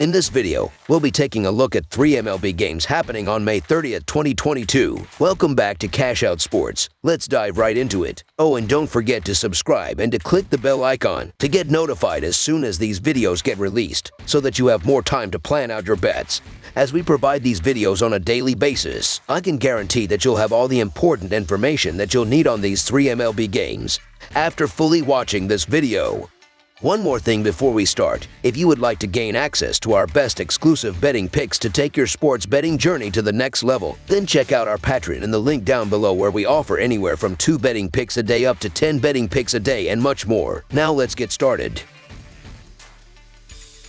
In this video, we'll be taking a look at 3 MLB games happening on May 30th, 2022. Welcome back to Cash Out Sports. Let's dive right into it. Oh, and don't forget to subscribe and to click the bell icon to get notified as soon as these videos get released, so that you have more time to plan out your bets. As we provide these videos on a daily basis, I can guarantee that you'll have all the important information that you'll need on these 3 MLB games after fully watching this video. One more thing before we start. If you would like to gain access to our best exclusive betting picks to take your sports betting journey to the next level, then check out our Patreon in the link down below, where we offer anywhere from 2 betting picks a day up to 10 betting picks a day and much more. Now let's get started.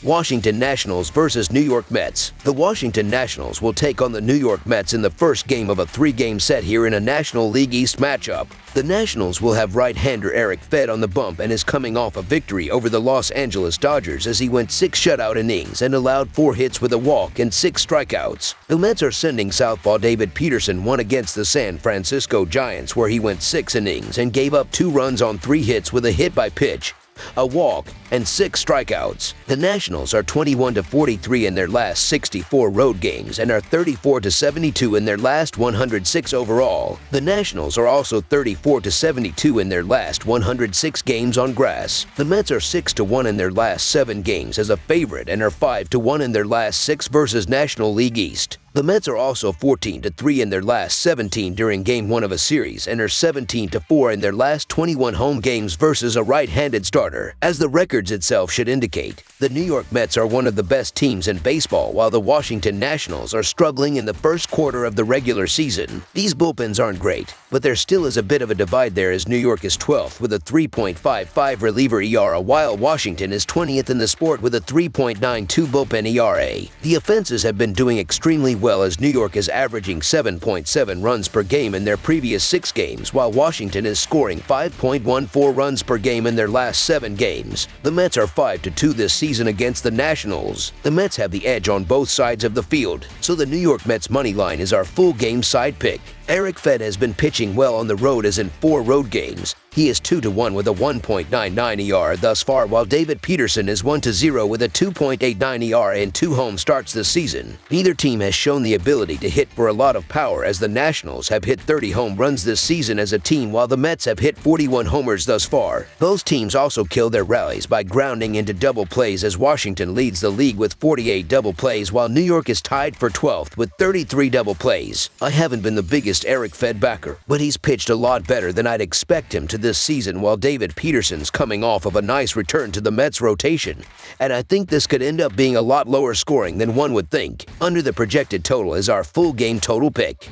Washington Nationals versus New York Mets. The Washington Nationals will take on the New York Mets in the first game of a 3-game set here in a National League East matchup. The Nationals will have right-hander Eric Fed on the bump and is coming off a victory over the Los Angeles Dodgers as he went 6 shutout innings and allowed 4 hits with a walk and 6 strikeouts. The Mets are sending southpaw David Peterson one against the San Francisco Giants, where he went 6 innings and gave up 2 runs on 3 hits with a hit by pitch, a walk, and 6 strikeouts. The Nationals are 21-43 in their last 64 road games and are 34-72 in their last 106 overall. The Nationals are also 34-72 in their last 106 games on grass. The Mets are 6-1 in their last 7 games as a favorite and are 5-1 in their last 6 versus National League East. The Mets are also 14-3 in their last 17 during Game 1 of a series and are 17-4 in their last 21 home games versus a right-handed starter. As the records itself should indicate, the New York Mets are one of the best teams in baseball, while the Washington Nationals are struggling in the first quarter of the regular season. These bullpens aren't great, but there still is a bit of a divide there, as New York is 12th with a 3.55 reliever ERA, while Washington is 20th in the sport with a 3.92 bullpen ERA. The offenses have been doing extremely well, as New York is averaging 7.7 runs per game in their previous 6 games, while Washington is scoring 5.14 runs per game in their last 7 games. The Mets are 5-2 this season against the Nationals. The Mets have the edge on both sides of the field, so the New York Mets money line is our full game side pick. Eric Fed has been pitching well on the road, as in 4 road games. He is 2-1 with a 1.99 ERA thus far, while David Peterson is 1-0 with a 2.89 ERA in 2 home starts this season. Neither team has shown the ability to hit for a lot of power, as the Nationals have hit 30 home runs this season as a team, while the Mets have hit 41 homers thus far. Both teams also kill their rallies by grounding into double plays, as Washington leads the league with 48 double plays, while New York is tied for 12th with 33 double plays. I haven't been the biggest Eric Fed backer, but he's pitched a lot better than I'd expect him to this season, while David Peterson's coming off of a nice return to the Mets rotation, and I think this could end up being a lot lower scoring than one would think. Under the projected total is our full game total pick.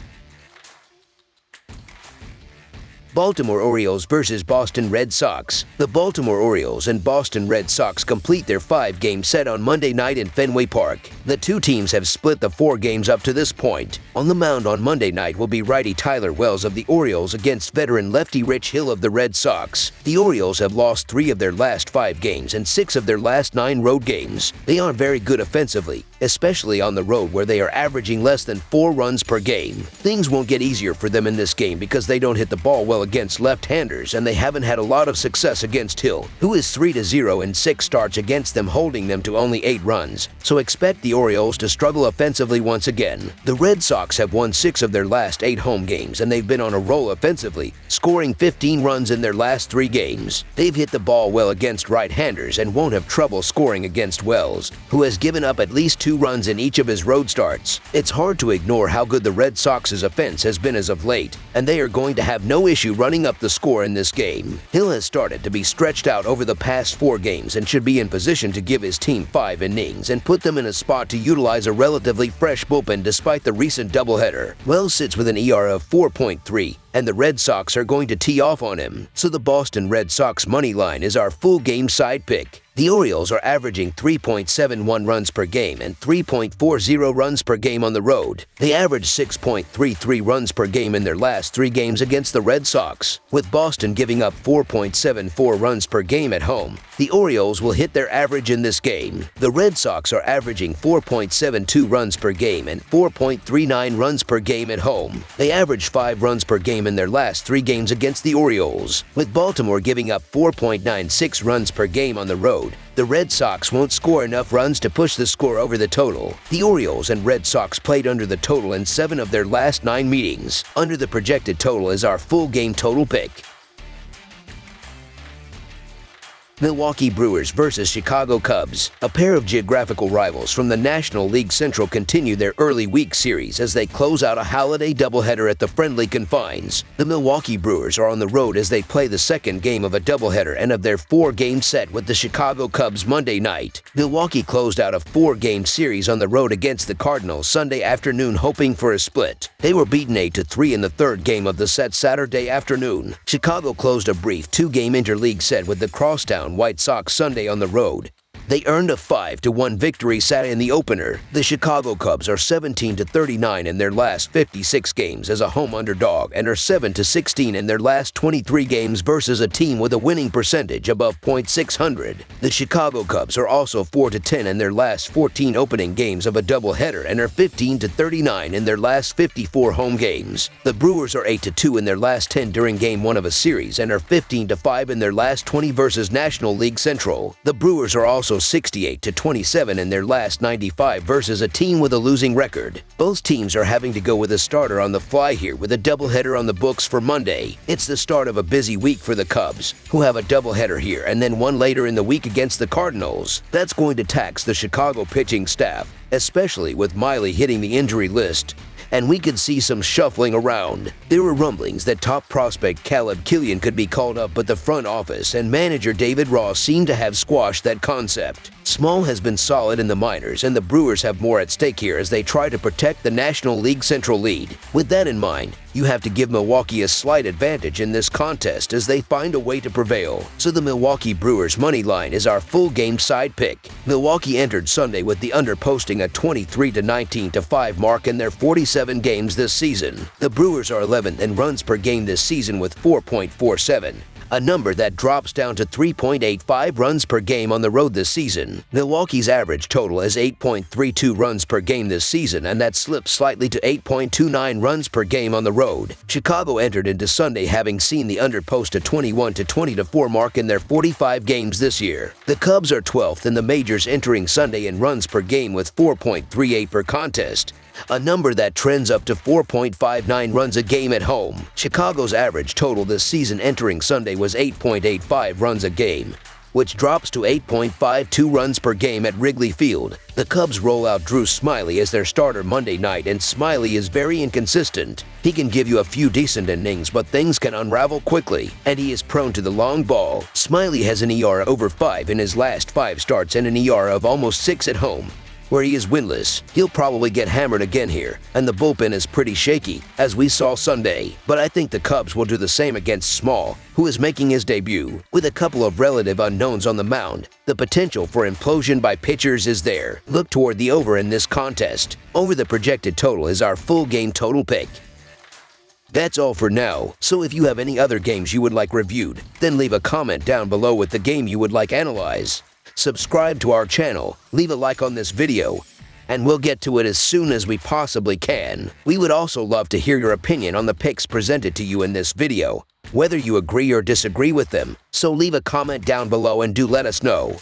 Baltimore Orioles versus Boston Red Sox. The Baltimore Orioles and Boston Red Sox complete their 5-game set on Monday night in Fenway Park. The 2 teams have split the 4 games up to this point. On the mound on Monday night will be righty Tyler Wells of the Orioles against veteran lefty Rich Hill of the Red Sox. The Orioles have lost 3 of their last 5 games and 6 of their last 9 road games. They aren't very good offensively, especially on the road, where they are averaging less than 4 runs per game. Things won't get easier for them in this game because they don't hit the ball well against left-handers, and they haven't had a lot of success against Hill, who is 3-0 in 6 starts against them, holding them to only 8 runs. So expect the Orioles to struggle offensively once again. The Red Sox have won 6 of their last 8 home games, and they've been on a roll offensively, scoring 15 runs in their last 3 games. They've hit the ball well against right-handers and won't have trouble scoring against Wells, who has given up at least 2 runs in each of his road starts. It's hard to ignore how good the Red Sox's offense has been as of late, and they are going to have no issue running up the score in this game. Hill has started to be stretched out over the past 4 games and should be in position to give his team 5 innings and put them in a spot to utilize a relatively fresh bullpen despite the recent doubleheader. Wells sits with an ERA of 4.3, and the Red Sox are going to tee off on him, so the Boston Red Sox money line is our full game side pick. The Orioles are averaging 3.71 runs per game and 3.40 runs per game on the road. They average 6.33 runs per game in their last 3 games against the Red Sox, with Boston giving up 4.74 runs per game at home. The Orioles will hit their average in this game. The Red Sox are averaging 4.72 runs per game and 4.39 runs per game at home. They average 5 runs per game in their last 3 games against the Orioles, with Baltimore giving up 4.96 runs per game on the road. road. The Red Sox won't score enough runs to push the score over the total. The Orioles and Red Sox played under the total in 7 of their last 9 meetings. Under the projected total is our full game total pick. Milwaukee Brewers versus Chicago Cubs. A pair of geographical rivals from the National League Central continue their early week series as they close out a holiday doubleheader at the friendly confines. The Milwaukee Brewers are on the road as they play the second game of a doubleheader and of their 4-game set with the Chicago Cubs Monday night. Milwaukee closed out a 4-game series on the road against the Cardinals Sunday afternoon hoping for a split. They were beaten 8-3 in the third game of the set Saturday afternoon. Chicago closed a brief 2-game interleague set with the crosstown White Sox Sunday on the road. They earned a 5-1 victory Saturday in the opener. The Chicago Cubs are 17-39 in their last 56 games as a home underdog and are 7-16 in their last 23 games versus a team with a winning percentage above .600. The Chicago Cubs are also 4-10 in their last 14 opening games of a doubleheader and are 15-39 in their last 54 home games. The Brewers are 8-2 in their last 10 during Game 1 of a series and are 15-5 in their last 20 versus National League Central. The Brewers are also 68-27 in their last 95 versus a team with a losing record. Both teams are having to go with a starter on the fly here with a doubleheader on the books for Monday. It's the start of a busy week for the Cubs, who have a doubleheader here and then one later in the week against the Cardinals. That's going to tax the Chicago pitching staff, especially with Miley hitting the injury list. And we could see some shuffling around. There were rumblings that top prospect Caleb Killian could be called up, but the front office and manager David Ross seem to have squashed that concept. Small has been solid in the minors, and the Brewers have more at stake here as they try to protect the National League Central lead. With that in mind, you have to give Milwaukee a slight advantage in this contest as they find a way to prevail. So the Milwaukee Brewers money line is our full game side pick. Milwaukee entered Sunday with the under posting a 23-19-5 mark in their 47 games this season. The Brewers are 11th in runs per game this season with 4.47. A number that drops down to 3.85 runs per game on the road this season. Milwaukee's average total is 8.32 runs per game this season, and that slips slightly to 8.29 runs per game on the road. Chicago entered into Sunday having seen the under post a 21-20-4 mark in their 45 games this year. The Cubs are 12th in the majors entering Sunday in runs per game with 4.38 per contest, a number that trends up to 4.59 runs a game at home. Chicago's average total this season entering Sunday was 8.85 runs a game, which drops to 8.52 runs per game at Wrigley Field. The Cubs roll out Drew Smyly as their starter Monday night, and Smyly is very inconsistent. He can give you a few decent innings, but things can unravel quickly, and he is prone to the long ball. Smyly has an ERA over 5 in his last 5 starts and an ERA of almost 6 at home, where he is winless. He'll probably get hammered again here, and the bullpen is pretty shaky, as we saw Sunday. But I think the Cubs will do the same against Small, who is making his debut. With a couple of relative unknowns on the mound, the potential for implosion by pitchers is there. Look toward the over in this contest. Over the projected total is our full game total pick. That's all for now, so if you have any other games you would like reviewed, then leave a comment down below with the game you would like analyzed. Subscribe to our channel, leave a like on this video, and we'll get to it as soon as we possibly can. We would also love to hear your opinion on the picks presented to you in this video, whether you agree or disagree with them, so leave a comment down below and do let us know.